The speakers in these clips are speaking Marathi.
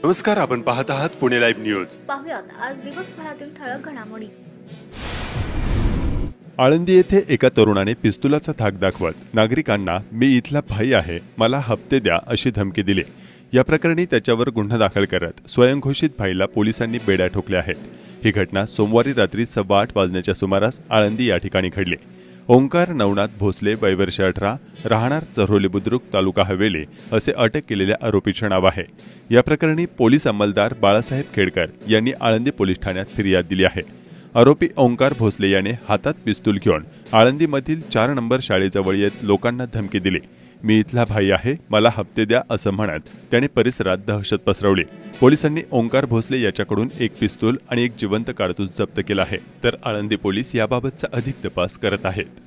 नमस्कार, आपण पाहत आहात पुणे लाईव्ह न्यूज. पाहुयात आज दिवसभरातील ठळक घडामोडी. आळंदी येथे एका तरुणाने पिस्तुलाचा धाक दाखवत नागरिकांना मी इथला भाई आहे, मला हप्ते द्या अशी धमकी दिली. या प्रकरणी त्याच्यावर गुन्हा दाखल करत स्वयंघोषित भाईला पोलिसांनी बेड्या ठोकल्या आहेत. ही घटना सोमवारी रात्री 8:15 वाजण्याच्या सुमारास आळंदी या ठिकाणी घडली. ओंकार नवनाथ भोसले, वय वर्ष 18, राहणार चऱ्होली बुद्रुक, तालुका हवेली असे अटक केलेल्या आरोपीचे नाव आहे. या प्रकरणी पोलीस अंमलदार बाळासाहेब खेडकर यांनी आळंदी पोलीस ठाण्यात फिर्याद दिली आहे. आरोपी ओंकार भोसले याने हातात पिस्तूल घेऊन आळंदीमधील 4 नंबर शाळेजवळ येत लोकांना धमकी दिली. मी इथला भाई आहे, मला हप्ते द्या असं म्हणत त्याने परिसरात दहशत पसरवली. पोलिसांनी ओंकार भोसले याच्याकडून एक पिस्तूल आणि एक जिवंत काडतूस जप्त केला आहे, तर आळंदी पोलीस याबाबतचा अधिक तपास करत आहेत.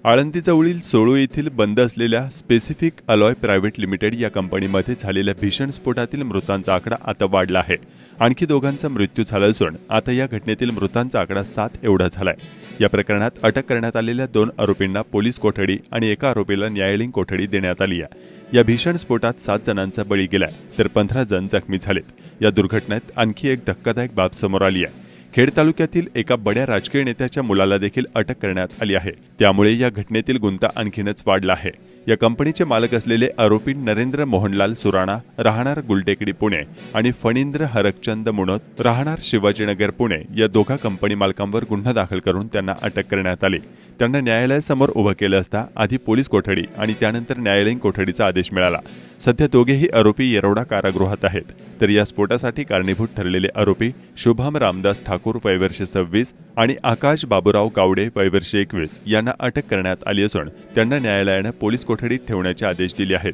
आळंदीजवळील सोळू येथील बंद असलेल्या स्पेसिफिक अलॉय प्रायव्हेट लिमिटेड या कंपनीमध्ये झालेल्या भीषण स्फोटातील मृतांचा आकडा आता वाढला आहे. आणखी 2घांचा मृत्यू झाला असून आता या घटनेतील मृतांचा आकडा 7 एवढा झालाय. या प्रकरणात अटक करण्यात आलेल्या 2 आरोपींना पोलीस कोठडी आणि एका आरोपीला न्यायालयीन कोठडी देण्यात आली आहे. या भीषण स्फोटात 7 जणांचा बळी गेलाय, तर 15 जण जखमी झालेत. या दुर्घटनेत आणखी एक धक्कादायक बाब समोर आली आहे. खेड तालुक्यातील एका बड्या राजकीय नेत्याच्या मुलाला देखील अटक करण्यात आली आहे. त्यामुळे या घटनेतील गुंता आणखीनच वाढला आहे. या कंपनीचे मालक असलेले आरोपी नरेंद्र मोहनलाल सुराणा, राहणार गुलटेकडी पुणे, आणि फणींद्र हरकचंद मुनोत, राहणार शिवाजीनगर पुणे या 2 कंपनी मालकांवर गुन्हा दाखल करून त्यांना अटक करण्यात आली. त्यांना न्यायालयासमोर उभं केलं असता आधी पोलीस कोठडी आणि त्यानंतर न्यायालयीन कोठडीचा आदेश मिळाला. सध्या दोघेही आरोपी येरवडा कारागृहात आहेत. तर या स्फोटासाठी कारणीभूत ठरलेले आरोपी शुभम रामदास ठाकूर, वय वर्ष 26, आणि आकाश बाबूराव गावडे, वय वर्ष 21 यांना अटक करण्यात आली असून त्यांना न्यायालयानं पोलीस कोठडीत ठेवण्याचे आदेश दिले आहेत.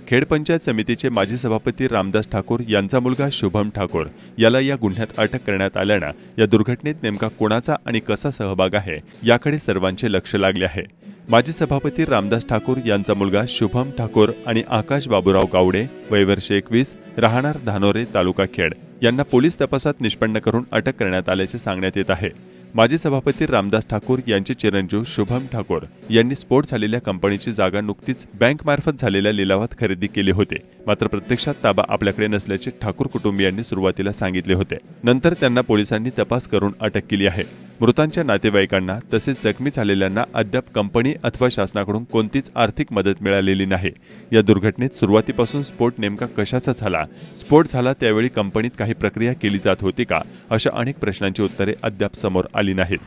खेड पंचायत समितीचे माजी सभापती रामदास ठाकूर यांचा मुलगा शुभम ठाकूर याला या गुन्ह्यात अटक करण्यात आल्यानं या दुर्घटनेत नेमका कोणाचा आणि कसा सहभाग आहे याकडे सर्वांचे लक्ष लागले आहे. माजी सभापती रामदास ठाकूर यांचा मुलगा शुभम ठाकूर आणि आकाश बाबूराव गावडे, वय वर्ष 21, राहणार धानोरे, तालुका खेड यांना पोलीस तपासात निष्पन्न करून अटक करण्यात आल्याचे सांगण्यात येत आहे. माजी सभापती रामदास ठाकूर यांचे चिरंजीव शुभम ठाकूर यांनी स्फोट झालेल्या कंपनीची जागा नुकतीच बँकमार्फत झालेल्या लिलावात खरेदी केली होती. मात्र प्रत्यक्षात ताबा आपल्याकडे नसल्याचे ठाकूर कुटुंबियांनी सुरुवातीला सांगितले होते. नंतर त्यांना पोलिसांनी तपास करून अटक केली आहे. मृतांच्या नातेवाईकांना तसेच जखमी झालेल्यांना अद्याप कंपनी अथवा शासनाकडून कोणतीच आर्थिक मदत मिळालेली नाही. या दुर्घटनेत सुरुवातीपासून स्फोट नेमका कशाचा झाला, स्फोट झाला त्यावेळी कंपनीत काही प्रक्रिया केली जात होती का, अशा अनेक प्रश्नांची उत्तरे अद्याप समोर आली नाहीत.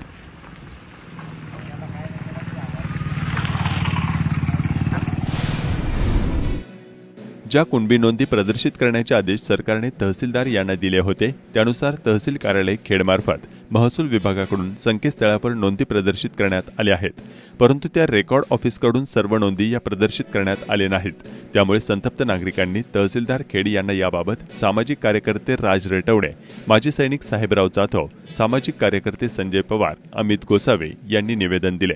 ज्या कुणबी नोंदी प्रदर्शित करण्याचे आदेश सरकारने तहसीलदार यांना दिले होते त्यानुसार तहसील कार्यालय खेडमार्फत महसूल विभागाकडून संकेतस्थळावर नोंदी प्रदर्शित करण्यात आल्या आहेत. परंतु त्या रेकॉर्ड ऑफिसकडून सर्व नोंदी या प्रदर्शित करण्यात आले नाहीत. त्यामुळे संतप्त नागरिकांनी तहसीलदार खेड यांना याबाबत सामाजिक कार्यकर्ते राज रेटवडे, माजी सैनिक साहेबराव जाधव, सामाजिक कार्यकर्ते संजय पवार, अमित गोसावे यांनी निवेदन दिले.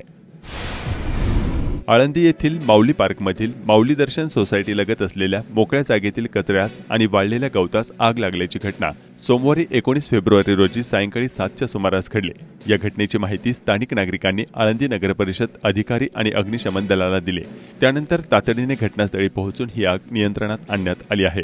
आळंदी येथील माऊली पार्कमधील माऊली दर्शन सोसायटीलगत असलेल्या मोकळ्या जागेतील कचऱ्यास आणि वाळलेल्या गवतास आग लागल्याची घटना सोमवारी 19 फेब्रुवारी रोजी सायंकाळी 7च्या सुमारास घडली. या घटनेची माहिती स्थानिक नागरिकांनी आळंदी नगरपरिषद अधिकारी आणि अग्निशमन दलाला दिली. त्यानंतर तातडीने घटनास्थळी पोहोचून ही आग नियंत्रणात आणण्यात आली आहे.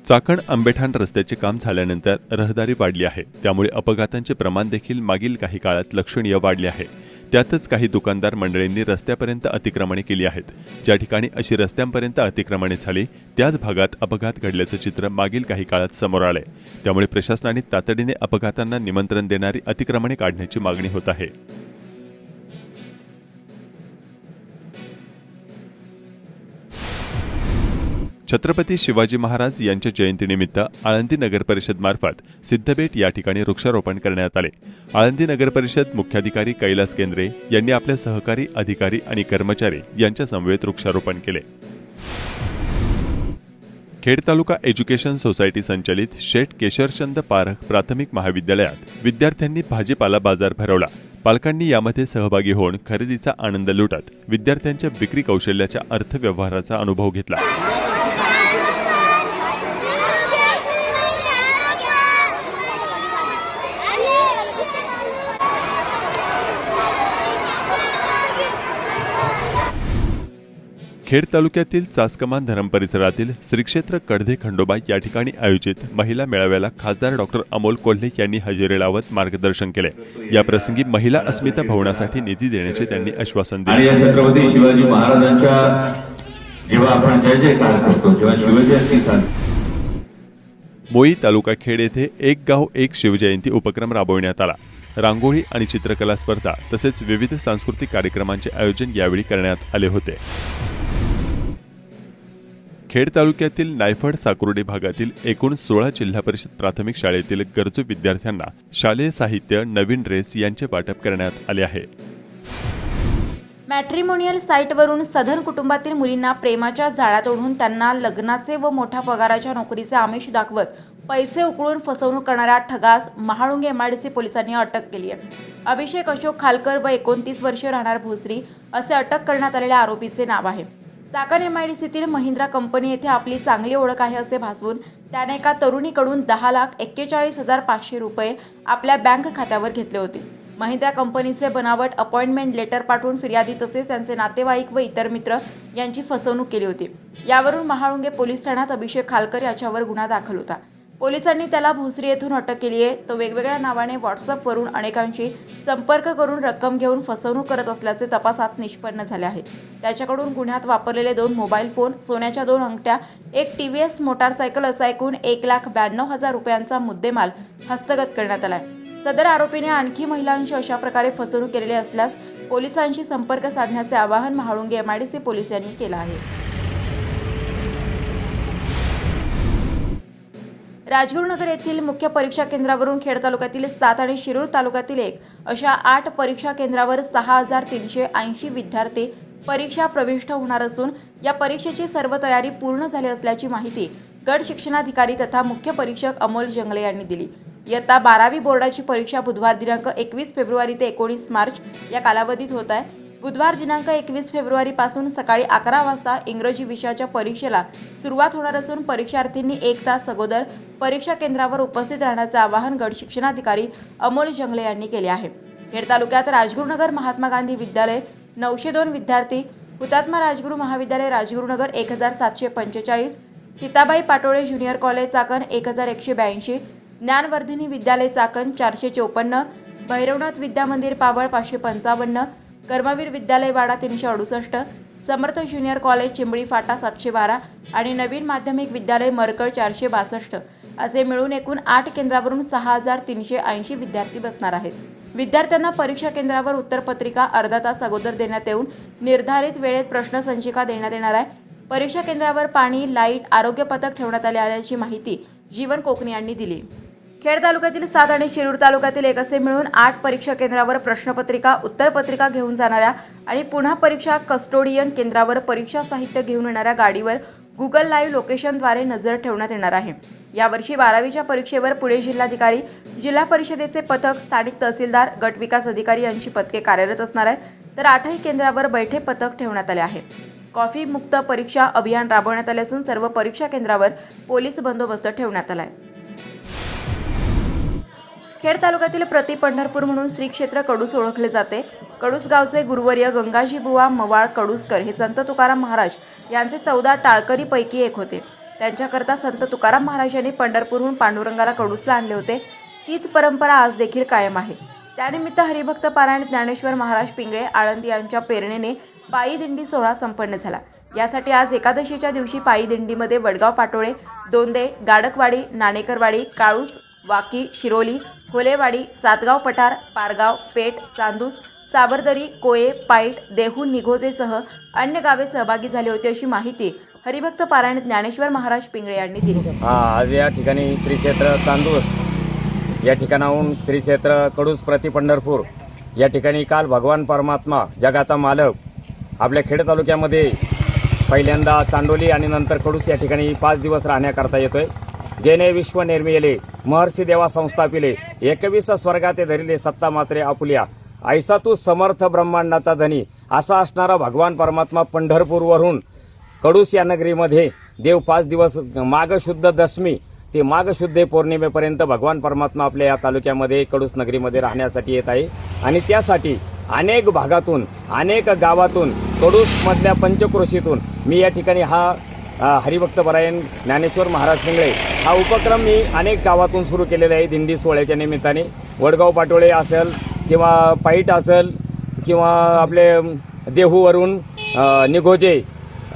चाकण आंबेठाण रस्त्याचे काम झाल्यानंतर रहदारी वाढली आहे. त्यामुळे अपघातांचे प्रमाण देखील मागील काही काळात लक्षणीय वाढले आहे. त्यातच काही दुकानदार मंडळींनी रस्त्यापर्यंत अतिक्रमणे केली आहेत. ज्या ठिकाणी अशी रस्त्यांपर्यंत अतिक्रमणे झाली त्याच भागात अपघात घडल्याचं चित्र मागील काही काळात समोर आलंय. त्यामुळे प्रशासनाने तातडीने अपघातांना निमंत्रण देणारी अतिक्रमणे काढण्याची मागणी होत आहे. छत्रपती शिवाजी महाराज यांच्या जयंतीनिमित्त आळंदी नगरपरिषद मार्फत सिद्धबेट या ठिकाणी वृक्षारोपण करण्यात आले. आळंदी नगरपरिषद मुख्याधिकारी कैलास केंद्रे यांनी आपल्या सहकारी अधिकारी आणि कर्मचारी यांच्या समवेत वृक्षारोपण केले. खेड तालुका एज्युकेशन सोसायटी संचलित शेठ केशरचंद पारख प्राथमिक महाविद्यालयात विद्यार्थ्यांनी भाजीपाला बाजार भरवला. पालकांनी यामध्ये सहभागी होऊन खरेदीचा आनंद लुटत विद्यार्थ्यांच्या विक्री कौशल्याच्या अर्थव्यवहाराचा अनुभव घेतला. खेड तालुक्यातील चासकमान धरम परिसरातील श्री क्षेत्र कडधे खंडोबा या ठिकाणी आयोजित महिला मेळाव्याला खासदार डॉक्टर अमोल कोल्हे यांनी हजेरी लावत मार्गदर्शन केले। या प्रसंगी महिला अस्मिता भवनासाठी निधी देण्याचे त्यांनी आश्वासन आणि या दिले। छत्रपती शिवाजी महाराजांच्या जेव्हा आपण जय जयकार करतो जेव्हा शिवजयंती साजरी मोई तालुका खेड येथे एक गाव एक शिवजयंती उपक्रम राबवण्यात आला। रांगोळी आणि चित्रकला स्पर्धा तसेच विविध सांस्कृतिक कार्यक्रमांचे आयोजन यावेळी करण्यात आले होते। खेड तालुक्यातील नायफड साकुर्डी भागातील एकूण 16 जिल्हा परिषद प्राथमिक शाळेतील गरजू विद्यार्थ्यांना शालेय साहित्य, नवीन ड्रेस यांचे वाटप करण्यात आले आहे। मॅट्रिमोनियल साईटवरून सधन कुटुंबातील मुलींना प्रेमाच्या जाळ्यात ओढून त्यांना लग्नाचे व मोठ्या पगाराच्या नोकरीचे आमिष दाखवत पैसे उकळून फसवणूक करणाऱ्या ठगास महाळुंगे MIDC पोलिसांनी अटक केली आहे। अभिषेक अशोक खालकर व 29 वर्षीय राहणार भोसरी असे अटक करण्यात आलेल्या आरोपीचे नाव आहे। चाकण MIDCतील महिंद्रा कंपनी येथे आपली चांगली ओळख आहे असे भासवून त्याने एका तरुणीकडून 10,41,500 रुपये आपल्या बँक खात्यावर घेतले होते। महिंद्रा कंपनीचे बनावट अपॉइंटमेंट लेटर पाठवून फिर्यादी तसेच त्यांचे नातेवाईक व इतर मित्र यांची फसवणूक केली होती। यावरून महाळुंगे पोलीस ठाण्यात अभिषेक खालकर याच्यावर गुन्हा दाखल होता। पोलिसांनी त्याला भोसरी येथून अटक केली आहे। तो वेगवेगळ्या नावाने व्हॉट्सअपवरून अनेकांशी संपर्क करून रक्कम घेऊन फसवणूक करत असल्याचे तपासात निष्पन्न झाले आहे। त्याच्याकडून गुन्ह्यात वापरलेले 2 मोबाईल फोन, सोन्याच्या 2 अंगठ्या, एक TVS मोटारसायकल असा एकूण 1,92,000 रुपयांचा मुद्देमाल हस्तगत करण्यात आला आहे। सदर आरोपीने आणखी महिलांशी अशा प्रकारे फसवणूक केलेली असल्यास पोलिसांशी संपर्क साधण्याचे आवाहन महाळुंगे MIDC पोलीस यांनी केले आहे। राजगुरुनगर येथील मुख्य परीक्षा केंद्रावरून खेड तालुक्यातील 7 आणि शिरूर तालुक्यातील 1 अशा 8 परीक्षा केंद्रावर 6,380 विद्यार्थी परीक्षा प्रविष्ट होणार असून या परीक्षेची सर्व तयारी पूर्ण झाली असल्याची माहिती गट शिक्षणाधिकारी तथा मुख्य परीक्षक अमोल जंगले यांनी दिली। इयत्ता 12वी बोर्डाची परीक्षा बुधवार दिनांक 21 फेब्रुवारी ते 19 मार्च या कालावधीत होत आहे। बुधवार दिनांक 21 फेब्रुवारीपासून सकाळी 11 वाजता इंग्रजी विषयाच्या परीक्षेला सुरुवात होणार असून परीक्षार्थींनी 1 तास अगोदर परीक्षा केंद्रावर उपस्थित राहण्याचे आवाहन गट शिक्षणाधिकारी अमोल जंगले यांनी केले आहे। खेड तालुक्यात राजगुरुनगर महात्मा गांधी विद्यालय 902 विद्यार्थी, हुतात्मा राजगुरू महाविद्यालय राजगुरुनगर 1,745, सीताबाई पाटोळे ज्युनियर कॉलेज चाकण 1,182, ज्ञानवर्धिनी विद्यालय चाकण 454, भैरवनाथ विद्या मंदिर पावळ 555, कर्मवीर विद्यालय वाडा 368, समर्थ ज्युनियर कॉलेज चिंबळी फाटा 712 आणि नवीन माध्यमिक विद्यालय मरकळ 462 असे मिळून एकूण 8 केंद्रावरून 6,380 विद्यार्थी बसणार आहेत। विद्यार्थ्यांना परीक्षा केंद्रावर उत्तरपत्रिका अर्धा तास अगोदर देण्यात येऊन निर्धारित वेळेत प्रश्नसंचिका देण्यात येणार आहे। परीक्षा केंद्रावर पाणी, लाईट, आरोग्य पथक ठेवण्यात आले असल्याची माहिती जीवन कोकणी यांनी दिली। खेड तालुक्यातील 7 आणि शिरूर तालुक्यातील 1 असे मिळून 8 परीक्षा केंद्रावर प्रश्नपत्रिका, उत्तरपत्रिका घेऊन जाणाऱ्या आणि पुन्हा परीक्षा कस्टोडियन केंद्रावर परीक्षा साहित्य घेऊन येणाऱ्या गाडीवर गुगल लाईव्ह लोकेशनद्वारे नजर ठेवण्यात येणार आहे। यावर्षी 12वीच्या परीक्षेवर पुणे जिल्हाधिकारी, जिल्हा परिषदेचे पथक, स्थानिक तहसीलदार, गट विकास अधिकारी यांची पथके कार्यरत असणार आहेत, तर 8ही केंद्रावर बैठे पथक ठेवण्यात आले आहे। कॉफी मुक्त परीक्षा अभियान राबवण्यात आले असून सर्व परीक्षा केंद्रावर पोलीस बंदोबस्त ठेवण्यात आला आहे। खेड तालुक्यातील प्रति पंढरपूर म्हणून श्री क्षेत्र कडूस ओळखले जाते। कडूस गावचे गुरुवर्य गंगाजी बुवा मवाळ कडूसकर हे संत तुकाराम महाराज यांचे 14 टाळकरी पैकी एक होते। त्यांच्याकरता संत तुकाराम महाराज यांनी पंढरपूरहून पांडुरंगाला कडूसला आणले होते। तीच परंपरा आज देखील कायम आहे। त्यानिमित्त हरिभक्त पारायण ज्ञानेश्वर महाराज पिंगळे आळंदी यांच्या प्रेरणेने पायी दिंडी सोहळा संपन्न झाला। यासाठी आज एकादशीच्या दिवशी पायी दिंडीमध्ये वडगाव पाटोळे, दोंदे, गाडकवाडी, नाणेकरवाडी, काळूस, वाकी, शिरोली, होलेवाडी, सातगाव पठार, पारगाव, पेठ, चांदूस, साबरदरी, कोये, पाईट, देहू, निघोजेसह अन्य गावे सहभागी झाली होती अशी माहिती हरिभक्त पारायण ज्ञानेश्वर महाराज पिंगळे यांनी दिली। आज या ठिकाणी श्री क्षेत्र चांदूस या ठिकाणाहून श्री क्षेत्र कडूस प्रति पंढरपूर या ठिकाणी काल भगवान परमात्मा जगाचा मालक आपल्या खेड तालुक्यामध्ये पहिल्यांदा चांडोली आणि नंतर कडूस या ठिकाणी 5 दिवस राहण्याकरता येतोय। जेने विश्व निर्मिले महर्षी देवा संस्थापिले, 21 स्वर्गाते धरिले सत्ता मात्रे आपुल्या, ऐसा तू समर्थ ब्रह्मांडाचा धनी असा असणारा भगवान परमात्मा पंढरपूरवरून कडूस या नगरीमध्ये देव 5 दिवस माघ शुद्ध दशमी ते माघ शुद्ध पौर्णिमेपर्यंत भगवान परमात्मा आपल्या या तालुक्यामध्ये कडूस नगरीमध्ये राहण्यासाठी येत आहे। आणि त्यासाठी अनेक भागातून, अनेक गावातून, कडूसमधल्या पंचक्रोशीतून मी या ठिकाणी हा हरिभक्त परायण ज्ञानेश्वर महाराज पिंगळे हा उपक्रम मी अनेक गावातून सुरू केलेला आहे. दिंडी सोहळ्याच्या निमित्ताने वडगाव पाटोळे असेल किंवा पाईट असेल किंवा आपले देहूवरून निघोजे,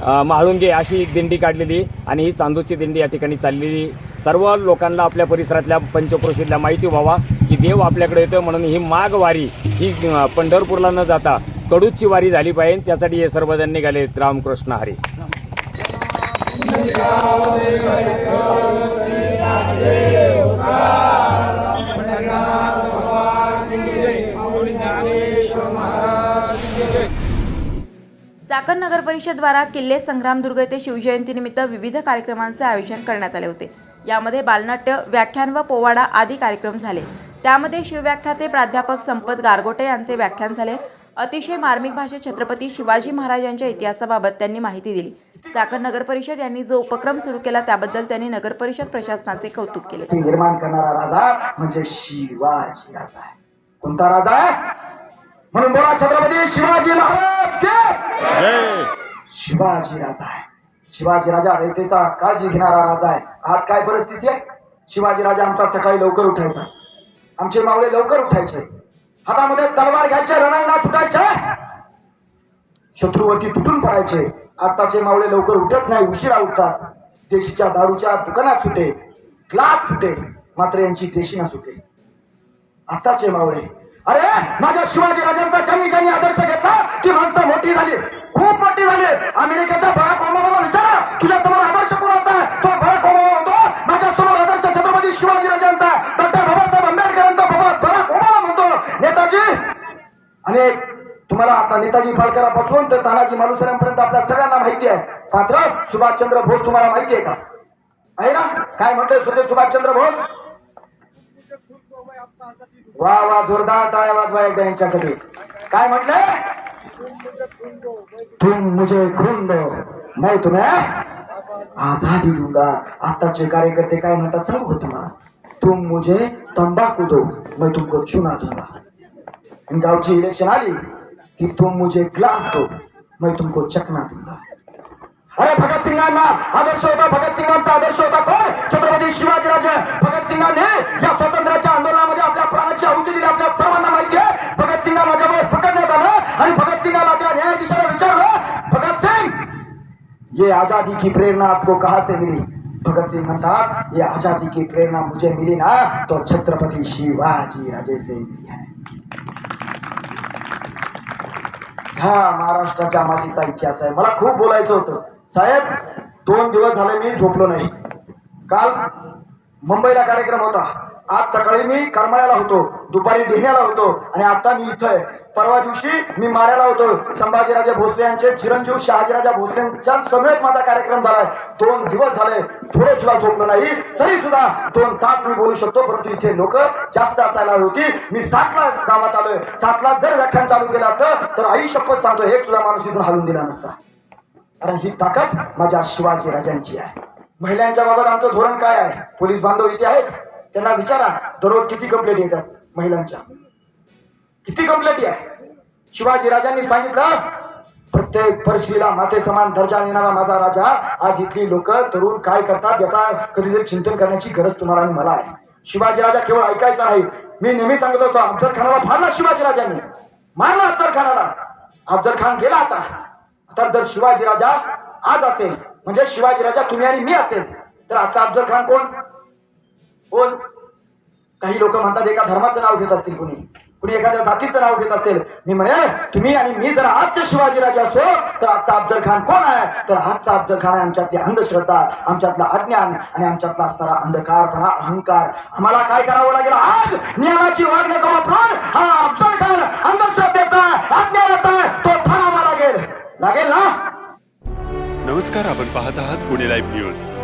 म्हाळुंगे अशी दिंडी काढलेली आणि ही चांदूची दिंडी या ठिकाणी चाललेली. सर्व लोकांना आपल्या परिसरातल्या पंचक्रोशीतल्या माहिती व्हावा की देव आपल्याकडे येतो, म्हणून ही माघ वारी ही पंढरपूरला न जाता कडूची वारी झाली पाहिजे. त्यासाठी हे सर्वजण निघाले. रामकृष्ण हरी. चाकण नगर परिषद द्वारा किल्ले संग्रामदुर्ग येथे शिवजयंतीनिमित्त विविध कार्यक्रमांचे आयोजन करण्यात आले होते. यामध्ये बालनाट्य, व्याख्यान व पोवाडा आदी कार्यक्रम झाले. त्यामध्ये शिवव्याख्याते प्राध्यापक संपत गारगोटे यांचे व्याख्यान झाले. अतिशय मार्मिक भाषेत छत्रपती शिवाजी महाराजांच्या इतिहासाबाबत त्यांनी माहिती दिली. चाकण नगर परिषद यांनी जो उपक्रम सुरू केला त्याबद्दल त्यांनी नगर परिषद प्रशासनाचे कौतुक केले. निर्माण करणारा राजा म्हणजे शिवाजी राजा आहे. कोणता राजा आहे? म्हणून बोला छत्रपती शिवाजी महाराज के. शिवाजी राजा आहे. शिवाजी राजा रयतेचा काळजी घेणारा राजा आहे. आज काय परिस्थिती आहे? शिवाजी राजा आमचा सकाळी लवकर उठायचा, आमचे मावळे लवकर उठायचे, हातामध्ये तलवार घ्यायचे, रणांगणात उठायचे, शत्रूवरती तुटून पडायचे. आताचे मावळे लवकर उठत नाही, उशिरा उठतात. देशीच्या दारूच्या दुकानात सुटे, ग्लास सुटे, मात्र यांची देशी ना सुटे. आताचे मावळे, अरे माझ्या शिवाजी राजांचा ज्यांनी आदर्श घेतला ती माणसं मोठी झाली, खूप मोठी झाली. अमेरिकेच्या बराक ओबामाला विचारा तुझ्या समोर आदर्श कोणाचा आहे? तो बराक ओबामा म्हणतो माझ्या समोर आदर्श छत्रपती शिवाजी राजांचा. डॉक्टर बाबासाहेब आंबेडकरांचा बराक ओबामा म्हणतो नेताजी. आणि तुम्हाला आता नेताजी फाळकरापासून तर तानाजी मालुसरेंपर्यंत आपल्या सगळ्यांना माहिती आहे. मात्र सुभाषचंद्र बोस तुम्हाला माहिती आहे का? आहे ना? काय म्हटले होते सुभाषचंद्र बोस? वा वा, जोरदार टाळ्या वाजवा एकदा यांच्यासाठी. काय म्हटले? तुम मुझे खून दो मैं तुम्हें आजादी दूंगा. आताचे कार्यकर्ते काय म्हणतात सांगू तुम्हाला? तुम मुझे तंबाकू दो मैं तुमको चुना दूंगा. गावची इलेक्शन आली की तुम मुझे ग्लास दो मैं तुमको चकना दूंगा. अरे भगतसिंगांना आदर्श होता, भगतसिंगांचा आदर्श होता कोण? छत्रपती शिवाजीराजे. भगतसिंगांनी या स्वातंत्र्याच्या आंदोलनामध्ये आपल्या प्राणाची आहुती दिली. आपल्या सर्वांना माहिती आहे. भगतसिंगांना ज्यावेळेस पकडण्यात आलं आणि भगतसिंगांना त्या न्यायाधीशाने विचारलं, भगतसिंग ये आजादी की प्रेरणा आपको कहां से मिली? भगतसिंग म्हणतात ये आजादी की प्रेरणा मुझे मिली ना तो छत्रपती शिवाजी राजे से मिली है. हा महाराष्ट्राच्या मातीचा इतिहास आहे. मला खूप बोलायचं होतं साहेब, 2 दिवस झाले मी झोपलो नाही. काल मुंबईला कार्यक्रम होता, आज सकाळी मी करमाळ्याला होतो, दुपारी ढेण्याला होतो आणि आता मी इथं आहे. परवा दिवशी मी माड्याला होतो. संभाजीराजे भोसले यांचे चिरंजीव शहाजीराजा भोसलेंच्या समेत माझा कार्यक्रम झालाय. 2 दिवस झाले थोडं सुद्धा झोपलो नाही. तरी सुद्धा 2 तास मी बोलू शकतो, परंतु इथे लोक जास्त असायला होती. मी 7ला गावात आलोय. 7ला जर व्याख्यान चालू केलं असतं तर आई शपथ सांगतो एक सुद्धा माणूस इथून हलून दिला नसता. अरे ही ताकद माझ्या शिवाजी राजांची आहे. महिलांच्या बाबत आमचं धोरण काय आहे? पोलीस बांधव इथे आहेत, त्यांना विचारा दररोज किती कंप्लेंट येतात महिलांच्या, किती कंप्लेंट आहे? शिवाजी राजांनी सांगितलं प्रत्येक परश्रीला माते समान दर्जा देणारा माझा राजा. आज इथली लोक तरुण काय करतात याचा कधीतरी चिंतन करण्याची गरज तुम्हाला आणि मला आहे. शिवाजी राजा केवळ ऐकायचा नाही. मी नेहमी सांगत होतो अफजल खानाला फाडला शिवाजी राजांनी, मारला अफजल खानाला. अफजल खान गेला आता. तर जर शिवाजी राजा आज असेल म्हणजे शिवाजी राजा तुम्ही आणि मी असेल तर आजचा अफजल खान कोण? कोण? काही लोक म्हणतात एका धर्माचं नाव घेत असतील, कुणी एखाद्या जातीचं नाव घेत असेल. मी म्हणेल तुम्ही आणि मी जर आजचे शिवाजी राजा असो तर आजचा अफजल खान कोण आहे? तर आजचा अफजल खान आहे आमच्यातली अंधश्रद्धा, आमच्यातला अज्ञान आणि आमच्यातला असणारा अंधकारपणा, अहंकार. आम्हाला काय करावं लागेल? आज नियमाची वागणूक वापरून हा अफजल खान अंधश्रद्धेचा, अज्ञानाचा तो ठरावा लागेल ना? नमस्कार, आपण पाहत आहात पुणे लाईव्ह न्यूज.